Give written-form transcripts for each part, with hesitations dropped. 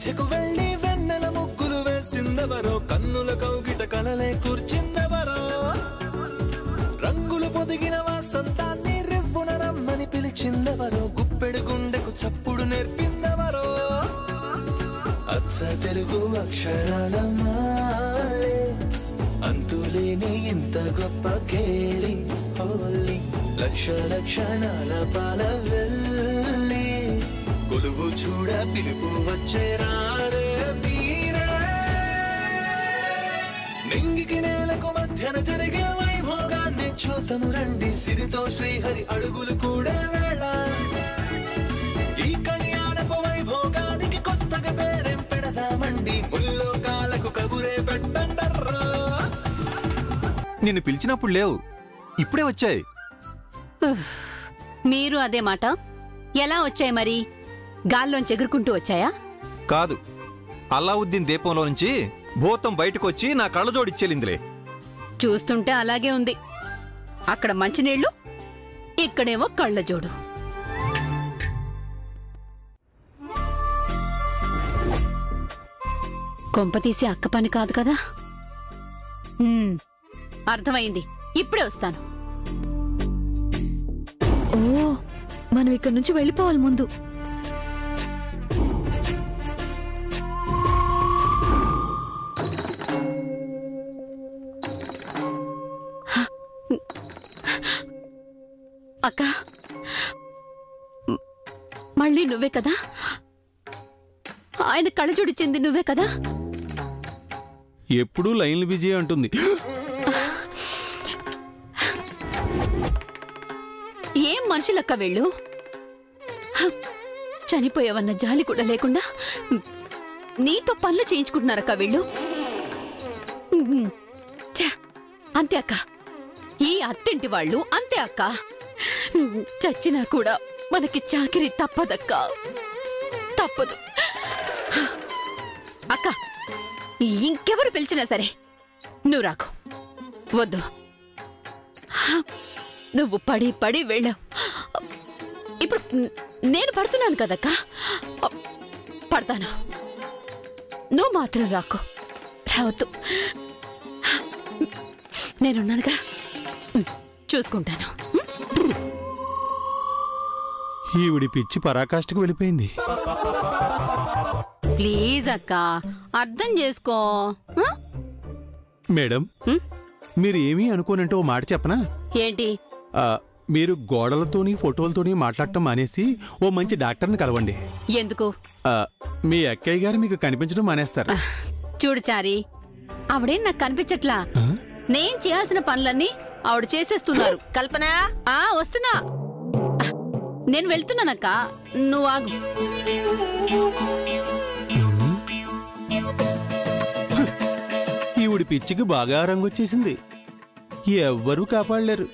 మధ్యకు వెళ్ళి వెన్నెల ముగ్గులు వేసిందెవరో, కన్నుల కౌగిట కలలే కూర్చిందెవరో, రంగులు పొదిగిన వాసంతాన్ని రివ్వున రమ్మని పిలిచిందెవరో, గుప్పెడు గుండెకు చప్పుడు నేర్పిందెవరో, అచ్చ తెలుగు అక్షరాల మాలే అంతులేని ఇంత గొప్ప కేళి హోలీ, లక్ష లక్షణాల పాల వెళ్ళి కొలువు చూడ పిలుపు వచ్చేరారే వీరే, నింగికి నేలకు మధ్యన జరిగే వైభోగాన్ని చూతము రండి, సిరితో శ్రీహరి అడుగులు కూడా వేళ, ఈ కళ్యాణపు వైభోగానికి కొత్తగా పేరేం పెడదామండి, ముల్లోకాలకు కబురే పెట్టండర్రా. నిన్ను పిలిచినప్పుడు లేవు, ఇప్పుడే వచ్చాయి. మీరు అదే మాట. ఎలా వచ్చాయి మరి? గాల్లోంచి ఎగురుకుంటూ వచ్చాయా? కాదు, అల్లావుద్దీన్ దీపంలో నుంచి భూతం బయటకొచ్చి నా కళ్ళజోడిచ్చేలిందిలే. చూస్తుంటే అలాగే ఉంది. అక్కడ మంచినీళ్లు, ఇక్కడేమో కళ్ళజోడు. కొంపతీసి అక్క పని కాదు కదా? అర్థమైంది, ఇప్పుడే వస్తాను. ఓ, మనం ఇక్కడి నుంచి వెళ్ళిపోవాలి ముందు. అక్క, మళ్ళీ నువ్వే కదా? ఆయన కళ్ళజోడిచ్చింది నువ్వే కదా? ఎప్పుడూ లైన్లు బిజీ అంటుంది. ఏం మనుషులక్క వెళ్ళు, చనిపోయావన్న జాలి కూడా లేకుండా నీతో పనులు చేయించుకుంటున్నారక్క వీళ్ళు. అంతే అక్క, ఈ అత్తింటి వాళ్ళు అంతే అక్క. చచ్చినా కూడా మనకి చాకిరి తప్పదక్క, తప్పదు అక్క. ఇంకెవరు పిలిచినా సరే నువ్వు రాకు, వద్దు. నువ్వు పడి పడి వెళ్ళావు, ఇప్పుడు నేను పడుతున్నాను కదక్క, పడతాను. నువ్వు మాత్రం రాకు, రావద్దు. నేనున్నానుగా, చూసుకుంటాను. ఈవిడి పిచ్చి పరాకాష్ఠకు వెళ్ళిపోయింది. ప్లీజ్ అక్క, అర్థం చేసుకో. మేడం, మీరు ఏమీ అనుకోనంటే ఓ మాట చెప్పనా? ఏంటి? మీరు గోడలతోని ఫోటోలతోని మాట్లాడటం మానేసి ఓ మంచి డాక్టర్ని కలవండి. ఎందుకు? మీ అక్కయ్య గారు మీకు కనిపించడం మానేస్తారు. చూడు చారి, ఆవిడేం నాకు కనిపించట్లా. నేను చేయాల్సిన పనులన్నీ ఆవిడ చేసేస్తున్నారు. కల్పన, వస్తున్నా. నేను వెళ్తున్నానక్క, నువ్వు ఆగు. ఈవిడి పిచ్చికి బాగా రంగొచ్చేసింది, ఎవ్వరూ కాపాడలేరు.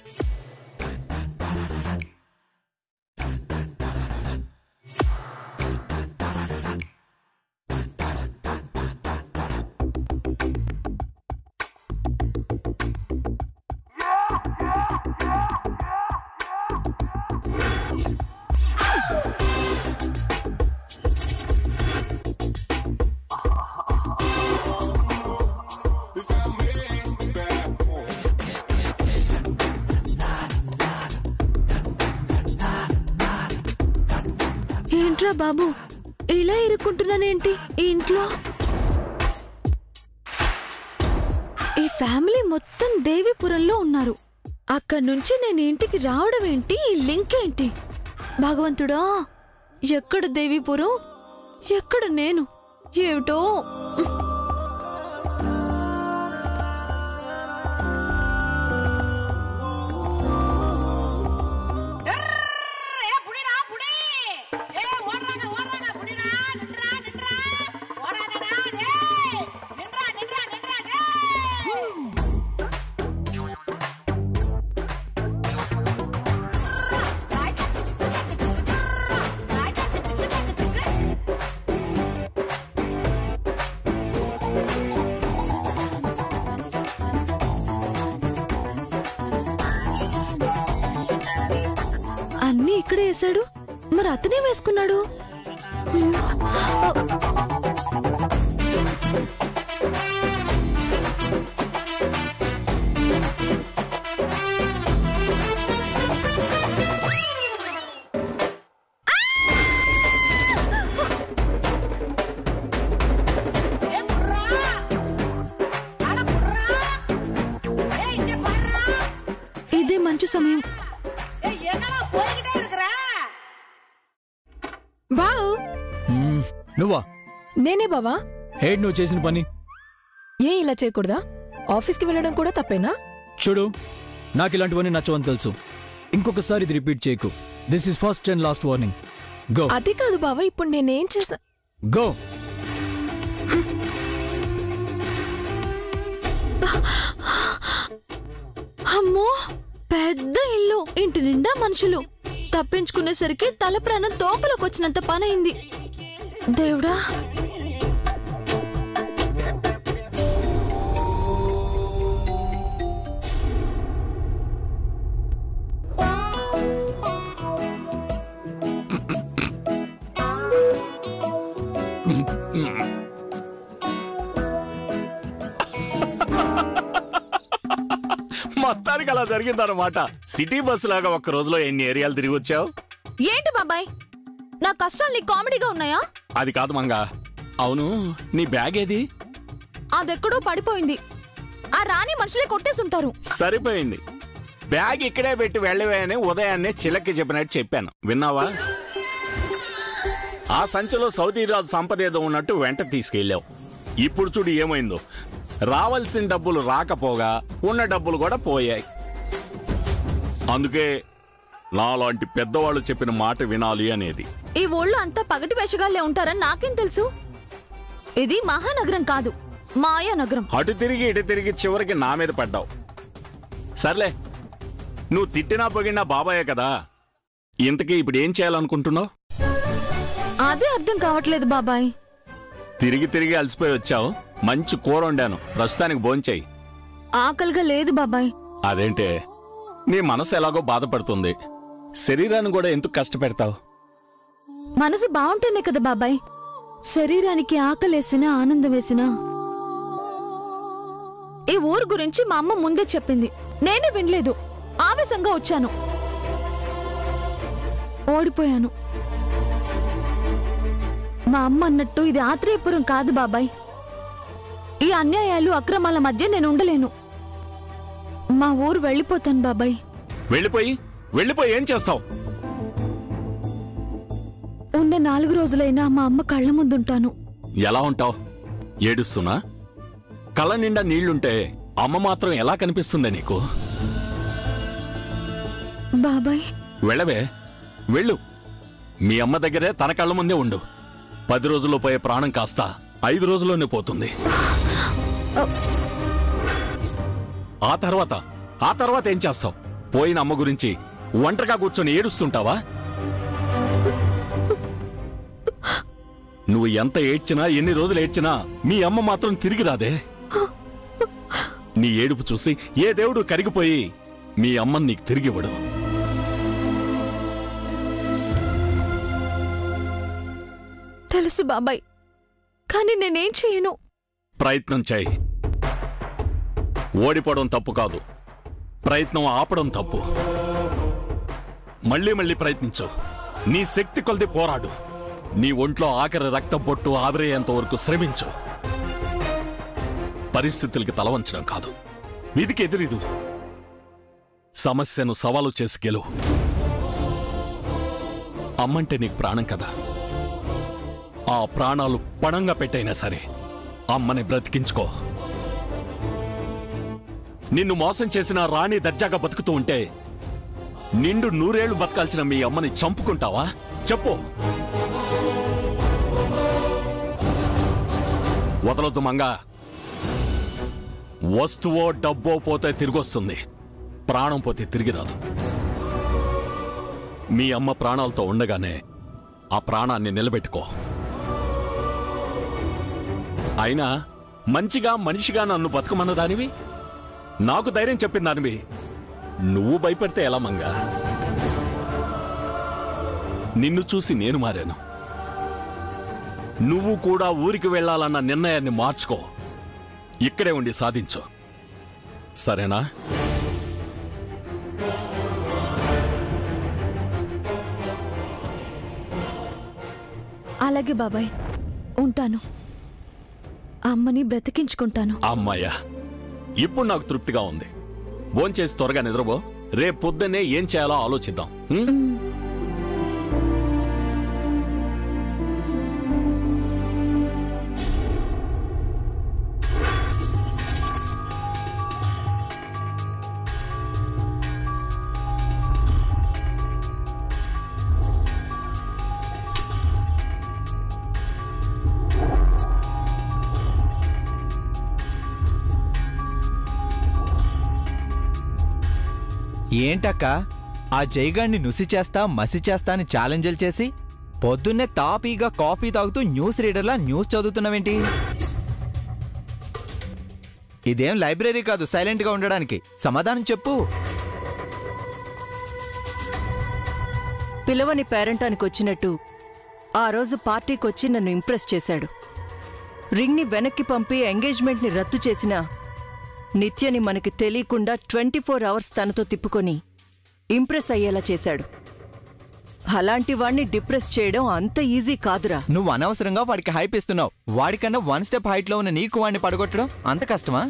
ఏంట్రా బాబు, ఇలా ఇరుక్కుంటున్నానేంటి ఈ ఇంట్లో? ఈ ఫ్యామిలీ మొత్తం దేవీపురంలో ఉన్నారు. అక్కడి నుంచి నేను ఇంటికి రావడం ఏంటి? ఈ లింక్ ఏంటి? భగవంతుడా, ఎక్కడ దేవీపురం, ఎక్కడ నేను? ఏమిటో. అన్నీ ఇక్కడే వేశాడు, మరి అతనే వేసుకున్నాడు. ఇదే మంచి సమయం. బావు నువ్వా? నేనే బావా. హేడ్ నువ్వు చేసిన పని. ఏ ఇలా చేయకూడదా? ఆఫీస్కి వెళ్ళడం కూడా తప్పేనా? చూడు, నాకు ఇలాంటివన్నీ నచ్చవని తెలుసు. ఇంకొకసారి ఇది రిపీట్ చేయకు. This is first and last warning. Go. అది కాదు బావా, ఇప్పుడు నేనేం చేసా? గో. అమ్మో, పెద్ద ఇల్లు, ఇంటి నిండా మనుషులు. తప్పించుకునేసరికి తల ప్రాణం తోకలోకి వచ్చినంత పనైంది. దేవుడా, మొత్తానికి అలా జరిగిందన్నమాట. సిటీ బస్సు లాగా ఒక్క రోజులో ఎన్ని ఏరియాలు తిరిగి వచ్చావు? ఏంటి బాబాయ్, నా కష్టాలు నీకు కామెడీగా ఉన్నాయా? అది కాదు మంగా. అవును, నీ బ్యాగ్ ఏది? అదెక్కడో పడిపోయింది. ఆ రాణి మనుషులే కొట్టేసుంటారు. సరిపోయింది. బ్యాగ్ ఇక్కడే పెట్టి వెళ్ళవే అని ఉదయాన్నే చిలక్కి చెప్పినట్టు చెప్పాను, విన్నావా? ఆ సంచిలో సౌదీ రాజు సంపద ఏదో ఉన్నట్టు వెంట తీసుకెళ్ళావు. ఇప్పుడు చూడు ఏమైందో. రావాల్సిన డబ్బులు రాకపోగా ఉన్న డబ్బులు కూడా పోయాయి. అందుకే నాలాంటి పెద్దవాళ్ళు చెప్పిన మాట వినాలి అనేది. ఈ ఊళ్ళో అంతా పగటి వేషగాళ్లే ఉంటారని నాకేం తెలుసు? ఇది మహానగరం కాదు, మాయానగరం. అటు తిరిగి ఇటు తిరిగి చివరికి నా మీద పడ్డావు. సర్లే, నువ్వు తిట్టినా పొగినా బాబాయే కదా. ఇంతకీ ఇప్పుడు ఏం చేయాలనుకుంటున్నావు? అదే అర్థం కావట్లేదు బాబాయ్. తిరిగి తిరిగి అలసిపోయి వచ్చావు. మంచి కూర వండాను, ప్రస్తుతానికి భోంచేయి. ఆకలిగా లేదు బాబాయ్. అదేంటే, నీ మనసు ఎలాగో బాధపడుతుంది. శరీరాన్ని కూడా ఎందుకు కష్టపెడతావు? మనసు బాగుంటేనే కదా బాబాయ్ శరీరానికి ఆకలేసినా ఆనందం వేసినా. ఈ ఊరు గురించి మా అమ్మ ముందే చెప్పింది, నేనే వినలేదు. ఆవేశంగా వచ్చాను, ఓడిపోయాను. మా అమ్మ అన్నట్టు ఇది ఆత్రేయపురం కాదు బాబాయ్. ఈ అన్యాయాలు అక్రమాల మధ్య నేను ఉండలేను. మా ఊరు వెళ్ళిపోతాను బాబాయ్. వెళ్ళిపోయి ఏం చేస్తావు? ఉన్న 4 రోజులైనా మా అమ్మ కళ్ళ ముందుంటాను. ఎలా ఉంటావు? ఏడుస్తున్నా? కళ్ళ నిండా నీళ్లుంటే అమ్మ మాత్రం ఎలా కనిపిస్తుందే నీకు? బాబాయ్ వెళ్ళవే, వెళ్ళు. మీ అమ్మ దగ్గరే తన కళ్ళ ముందే ఉండు. 10 రోజుల్లో పోయే ప్రాణం కాస్త 5 రోజుల్లోనే పోతుంది. ఆ తర్వాత ఏం చేస్తావు? పోయిన అమ్మ గురించి ఒంటరిగా కూర్చొని ఏడుస్తుంటావా? నువ్వు ఎంత ఏడ్చినా, ఎన్ని రోజులు ఏడ్చినా మీ అమ్మ మాత్రం తిరిగి రాదే. నీ ఏడుపు చూసి ఏ దేవుడు కరిగిపోయి మీ అమ్మని నీకు తిరిగివ్వడు. తెలుసు బాబాయ్, కానీ నేనేం చేయను. ప్రయత్నం చేయి. ఓడిపోవడం తప్పు కాదు, ప్రయత్నం ఆపడం తప్పు. మళ్ళీ ప్రయత్నించు. నీ శక్తి కొలది పోరాడు. నీ ఒంట్లో ఆఖరి రక్తం పొట్టు ఆవిరయ్యేంత వరకు శ్రమించు. పరిస్థితులకి తలవంచడం కాదు, విధికి ఎదురీదు. సమస్యను సవాలు చేసి గెలువు. అమ్మంటే నీకు ప్రాణం కదా. ఆ ప్రాణాలు పణంగా పెట్టైనా సరే అమ్మని బ్రతికించుకో. నిన్ను మోసం చేసిన రాణి దర్జాగా బతుకుతూ ఉంటే నిండు 100 ఏళ్లు బతకాల్సిన మీ అమ్మని చంపుకుంటావా? చెప్పు. వదలొద్దు మంగా. వస్తువో డబ్బో పోతే తిరిగొస్తుంది, ప్రాణం పోతే తిరిగి రాదు. మీ అమ్మ ప్రాణాలతో ఉండగానే ఆ ప్రాణాన్ని నిలబెట్టుకో. అయినా మంచిగా మనిషిగా నన్ను బతుకమన్న దానివి, నాకు ధైర్యం చెప్పిన దానివి నువ్వు భయపడితే ఎలా మంగా? నిన్ను చూసి నేను మారాను. నువ్వు కూడా ఊరికి వెళ్ళాలన్న నిర్ణయాన్ని మార్చుకో. ఇక్కడే ఉండి సాధించు, సరేనా? అలాగే బాబాయ్, ఉంటాను. అమ్మని బ్రతికించుకుంటాను. అమ్మాయ్యా, ఇప్పుడు నాకు తృప్తిగా ఉంది. భోంచేసి త్వరగా నిద్రపో. రేపు పొద్దున్నే ఏం చేయాలో ఆలోచిద్దాం. ఏంటక్క ఆ జైగాడిని నుసి చేస్తా మసి చేస్తా అని ఛాలెంజ్లు చేసి పొద్దున్నే తాపీగా కాఫీ తాగుతూ న్యూస్ రీడర్లా న్యూస్ చదువుతున్నావేంటి? ఇదేం లైబ్రరీ కాదు సైలెంట్గా ఉండడానికి. సమాధానం చెప్పు. పిలవని పేరెంటానికి వచ్చినట్టు ఆ రోజు పార్టీకొచ్చి నన్ను ఇంప్రెస్ చేశాడు. రింగ్ని వెనక్కి పంపి ఎంగేజ్మెంట్ని రద్దు చేసిన నిత్యని మనకి తెలియకుండా 24 అవర్స్ తనతో తిప్పుకొని ఇంప్రెస్ అయ్యేలా చేశాడు. అలాంటి వాణ్ణి డిప్రెస్ చేయడం అంత ఈజీ కాదురా. నువ్వు అనవసరంగా వాడికి హైప్ ఇస్తున్నావు. వాడికన్నా 1 స్టెప్ హైట్లో ఉన్న నీకు వాడిని పడగొట్టడం అంత కష్టమా?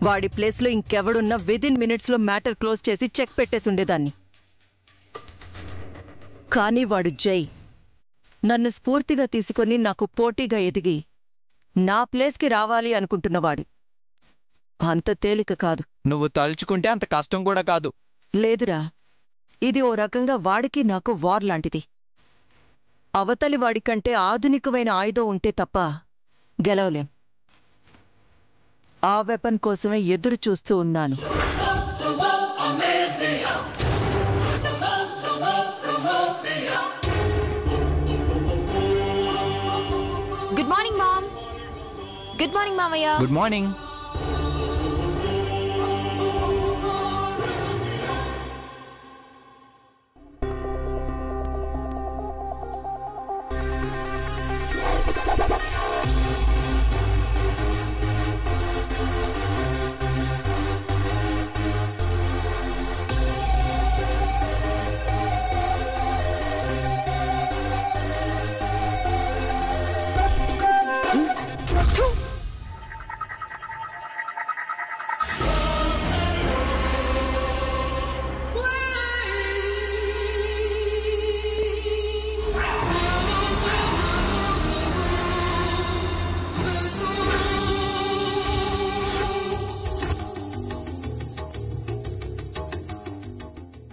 వాడి ప్లేస్లో ఇంకెవడున్నా విదిన్ మినిట్స్లో మ్యాటర్ క్లోజ్ చేసి చెక్ పెట్టేసి ఉండేదాన్ని. కానీ వాడు జై నన్ను స్ఫూర్తిగా తీసుకొని నాకు పోటీగా ఎదిగి నా ప్లేస్కి రావాలి అనుకుంటున్నవాడు. అంత తేలిక కాదు. నువ్వు తలుచుకుంటే అంత కష్టం కూడా కాదు. లేదురా, ఇది ఓ రకంగా వాడికి నాకు వార్ లాంటిది. అవతలి వాడికంటే ఆధునికమైన ఆయుధం ఉంటే తప్ప గెలవలేం. ఆ వెపన్ కోసమే ఎదురు చూస్తూ ఉన్నాను. Good morning mom. Good morning మామయ్య. Good morning.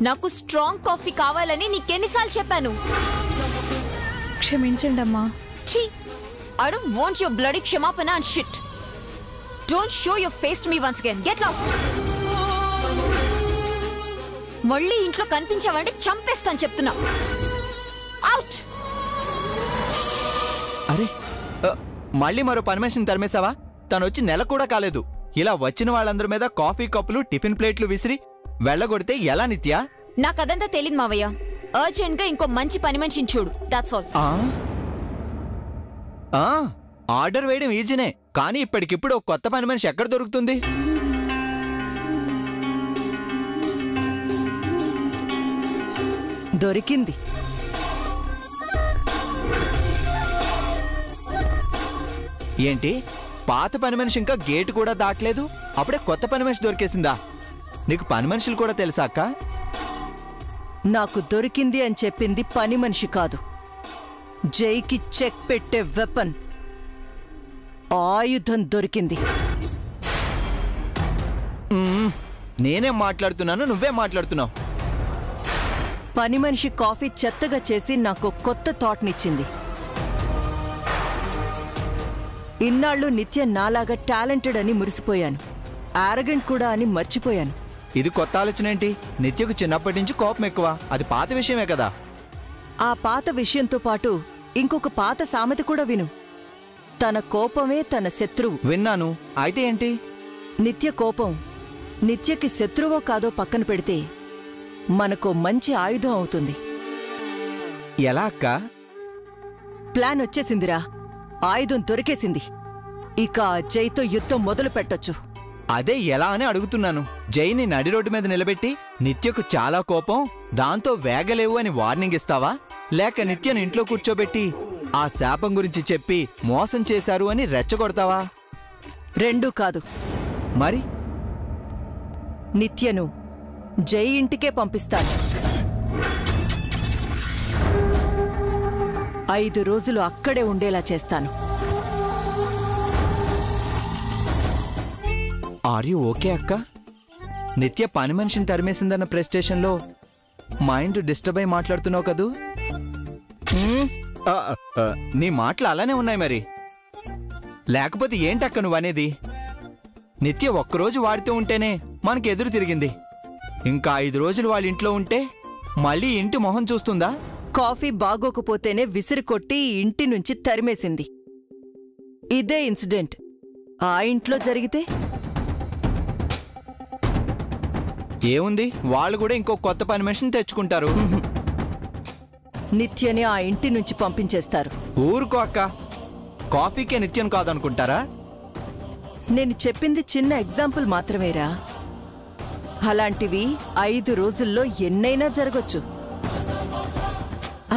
నాకు స్ట్రాంగ్ కాఫీ కావాలని నీకెన్నిసార్లు చెప్పాను? క్షమించండి అమ్మా. ఛీ, I don't want your bloody క్షమాపణ and shit. Don't show your face to me once again. Get lost. మళ్ళీ ఇంట్లో కనిపించావంటే చంపేస్తాను చెప్తున్నా. అవుట్. అరే, మళ్ళీ మరో పర్మిషన్ తరిమేశావా? తను వచ్చి నెల కూడా కాలేదు. ఇలా వచ్చిన వాళ్ళందరి మీద కాఫీ కప్పులు టిఫిన్ ప్లేట్లు విసిరి వెళ్ళగొడితే ఎలా నిత్య? నాకదంతా తెలియదు మావయ్య. అర్జెంట్ గా ఇంకో మంచి పని మనిషిని చూడు. That's all. ఆర్డర్ వేయడం ఈజీనే, కానీ ఇప్పటికిప్పుడు ఒక కొత్త పని మనిషి ఎక్కడ దొరుకుతుంది? దొరికింది. ఏంటి, పాత పని మనిషి ఇంకా గేటు కూడా దాటలేదు, అప్పుడే కొత్త పని మనిషి దొరికేసిందా? నీకు పని మనుషులు కూడా తెలుసా అక్క? నాకు దొరికింది అని చెప్పింది పని మనిషి కాదు, జైకి చెక్ పెట్టే వెపన్, ఆయుధం దొరికింది. నేనేం మాట్లాడుతున్నాను, నువ్వే మాట్లాడుతున్నావు. పని మనిషి కాఫీ చెత్తగా చేసి నాకు కొత్త థాట్నిచ్చింది. ఇన్నాళ్ళు నిత్య నాలాగా టాలెంటెడ్ అని మురిసిపోయాను, ఆరగెంట్ కూడా అని మర్చిపోయాను. ఇది కొత్త ఆలోచన ఏంటి? నిత్యకు చిన్నప్పటి నుంచి కోపం ఎక్కువ, అది పాత విషయమే కదా. ఆ పాత విషయంతో పాటు ఇంకొక పాత సామెత కూడా విను. తన కోపమే తన శత్రువు. విన్నాను. అయితే ఏంటి? నిత్య కోపం నిత్యకి శత్రువో కాదో పక్కన పెడితే మనకో మంచి ఆయుధం అవుతుంది. ఎలా అక్క? ప్లాన్ వచ్చేసిందిరా. ఆయుధం దొరికేసింది. ఇక జైతో యుద్ధం మొదలు పెట్టొచ్చు. అదే ఎలా అని అడుగుతున్నాను. జైని నడి రోడ్డు మీద నిలబెట్టి నిత్యకు చాలా కోపం, దాంతో వేగలేవు అని వార్నింగ్ ఇస్తావా, లేక నిత్యను ఇంట్లో కూర్చోబెట్టి ఆ శాపం గురించి చెప్పి మోసం చేశారు అని రెచ్చగొడతావా? రెండూ కాదు. మరి నిత్యను జై ఇంటికే పంపిస్తాను. 5 రోజులు అక్కడే ఉండేలా చేస్తాను. ఆర్ యూ ఓకే అక్క? నిత్య పని మనిషిని తరిమేసిందన్న ప్రెస్టేషన్లో మైండ్ డిస్టర్బ్ అయి మాట్లాడుతున్నావు కదూ? నీ మాటలు అలానే ఉన్నాయి మరి. లేకపోతే ఏంటక్క నువ్వనేది? నిత్య ఒక్కరోజు వాడితో ఉంటేనే మనకి ఎదురు తిరిగింది. ఇంకా 5 రోజులు వాళ్ళ ఇంట్లో ఉంటే మళ్ళీ ఇంటి మొహం చూస్తుందా? కాఫీ బాగోకపోతేనే విసిరికొట్టి ఇంటి నుంచి తరిమేసింది. ఇదే ఇన్సిడెంట్ ఆ ఇంట్లో జరిగితే ఏముంది, వాళ్ళు కూడా ఇంకో కొత్త పని మనిషిని తెచ్చుకుంటారు. నిత్యని ఆ ఇంటి నుంచి పంపించేస్తారు. ఊరుకో అక్క, కాఫీకే నిత్యం కాదనుకుంటారా? నేను చెప్పింది చిన్న ఎగ్జాంపుల్ మాత్రమేరా. అలాంటివి 5 రోజుల్లో ఎన్నైనా జరగొచ్చు.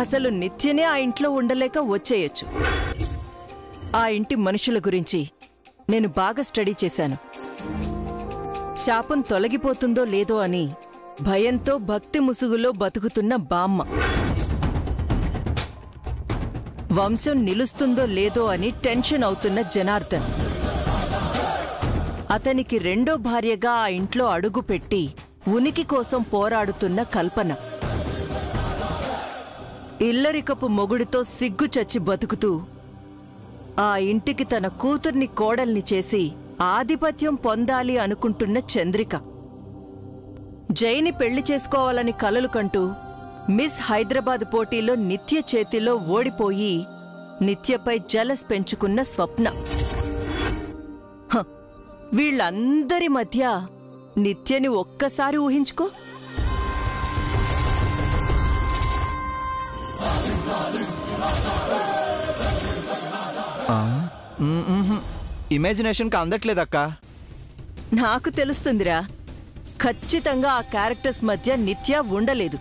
అసలు నిత్యనే ఆ ఇంట్లో ఉండలేక వచ్చేయచ్చు. ఆ ఇంటి మనుషుల గురించి నేను బాగా స్టడీ చేశాను. శాపం తొలగిపోతుందో లేదో అని భయంతో భక్తి ముసుగులో బతుకుతున్న బామ్మ, వంశం నిలుస్తుందో లేదో అని టెన్షన్ అవుతున్న జనార్దన్, అతనికి రెండో భార్యగా ఆ ఇంట్లో అడుగుపెట్టి ఉనికి కోసం పోరాడుతున్న కల్పన, ఇల్లరికపు మొగుడితో సిగ్గు చచ్చి బతుకుతూ ఆ ఇంటికి తన కూతుర్ని కోడల్ని చేసి ఆధిపత్యం పొందాలి అనుకుంటున్న చంద్రిక, జైని పెళ్లి చేసుకోవాలని కలలు కంటూ మిస్ హైదరాబాద్ పోటీలో నిత్య చేతిలో ఓడిపోయి నిత్యపై జలస్ పెంచుకున్న స్వప్న. వీళ్ళందరి మధ్య నిత్యని ఒక్కసారి ఊహించుకో. ఇమాజినేషన్కి అందట్లేదక్క. నాకు తెలుస్తుందిరా. ఖచ్చితంగా ఆ క్యారెక్టర్స్ మధ్య నిత్య ఉండలేదు.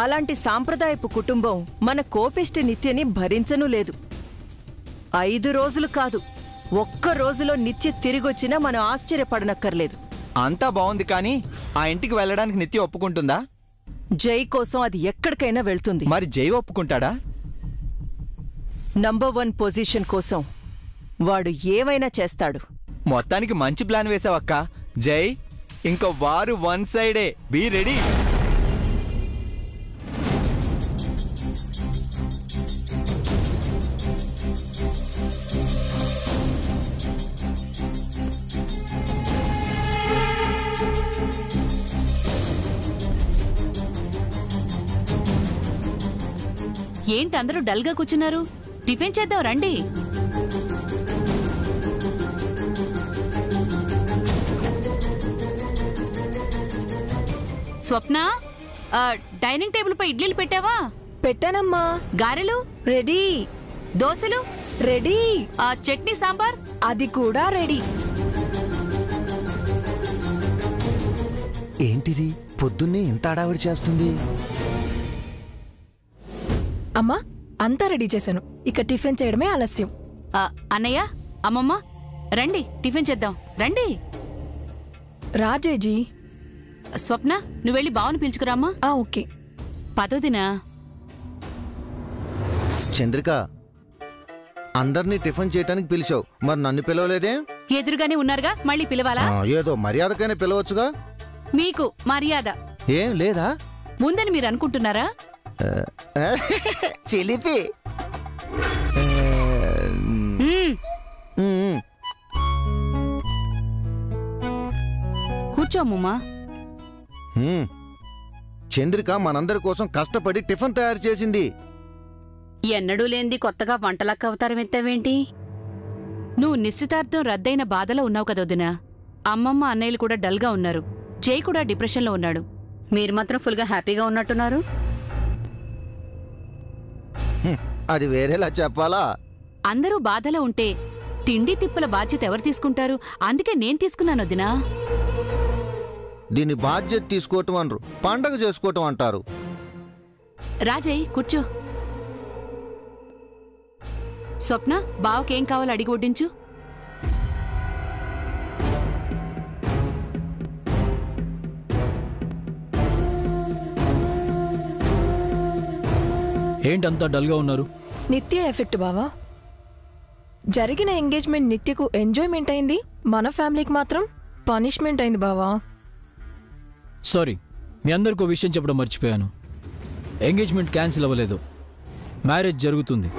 అలాంటి సాంప్రదాయపు కుటుంబం మన కోపిష్టి నిత్యని భరించనూ లేదు. 5 రోజులు కాదు, ఒక్క రోజులో నిత్య తిరిగొచ్చినా మనం ఆశ్చర్యపడనక్కర్లేదు. అంతా బాగుంది, కానీ ఆ ఇంటికి వెళ్ళడానికి నిత్య ఒప్పుకుంటుందా? జై కోసం అది ఎక్కడికైనా వెళ్తుంది. మరి జై ఒప్పుకుంటాడా? నంబర్ 1 పొజిషన్ కోసం వాడు ఏమైనా చేస్తాడు. మొత్తానికి మంచి ప్లాన్ వేసావక్క. జై, ఇంకో వారు 1 సైడే. Be ready. ఏంటి అందరూ డల్గా కూర్చున్నారు? టిఫిన్ చేద్దాం రండి. స్వప్న, డైనింగ్ టేబుల్ పై ఇడ్లీలు పెట్టావా? పెట్టానమ్మా. గారెలు రెడీ. దోశలు రెడీ. చట్నీ సాంబార్ అది కూడా రెడీ. ఏంటిది పొద్దున్నే ఇంత అడావిడి చేస్తుంది? అమ్మా, అంతా రెడీ చేశాను. ఇక టిఫిన్ చేయడమే ఆలస్యం. అన్నయ్య, అమ్మమ్మ రండి, టిఫిన్ చేద్దాం రండి. రాజేజీ. స్వప్న, నువ్వు వెళ్ళి బావని పిలుచుకురామ్మా. ఓకే. పదోదినా. చంద్రిక, అందరినీ టిఫిన్ చేయటానికి పిలిచావు, మరి నన్ను పిలవలేదే? ఎదురుగానే ఉన్నారుగా, మళ్ళీ పిలవాలా? ఏదో మర్యాదకైనా పిలవచ్చుగా. మీకు మర్యాద ఏం లేదా ఉందని మీరు అనుకుంటున్నారా? చిలిపి. కూర్చోమ్మా. చంద్రిక మనందరి కోసం కష్టపడి టిఫిన్ తయారు చేసింది. ఎన్నడూ లేంది కొత్తగా వంటలక్క అవతారం ఎత్తావేంటి? నువ్వు నిశ్చితార్థం రద్దయిన బాధలో ఉన్నావు కదొదినా. అమ్మమ్మ అన్నయ్యలు కూడా డల్గా ఉన్నారు. జై కూడా డిప్రెషన్లో ఉన్నాడు. మీరు మాత్రం ఫుల్గా హ్యాపీగా ఉన్నట్టున్నారు. అది వేరేలా చెప్పాలా? అందరూ బాధలో ఉంటే తిండి తిప్పల బాధ్యత ఎవరు తీసుకుంటారు? అందుకే నేను తీసుకున్నాను వదినా. దీని బాధ్యత తీసుకోవటం అనరు, పండగ చేసుకోవటం అంటారు. రాజయ్ కూర్చో. స్వప్న, బావకేం కావాలో అడిగి వడ్డించు. ఏంటంతా డల్గా ఉన్నారు? నిత్య ఎఫెక్ట్ బావా. జరిగిన ఎంగేజ్మెంట్ నిత్యకు ఎంజాయ్మెంట్ అయింది, మన ఫ్యామిలీకి మాత్రం పనిష్మెంట్ అయింది బావా. సారీ, మీ అందరికీ విషయం చెప్పడం మర్చిపోయాను. ఎంగేజ్మెంట్ క్యాన్సిల్ అవ్వలేదు, మ్యారేజ్ జరుగుతుంది.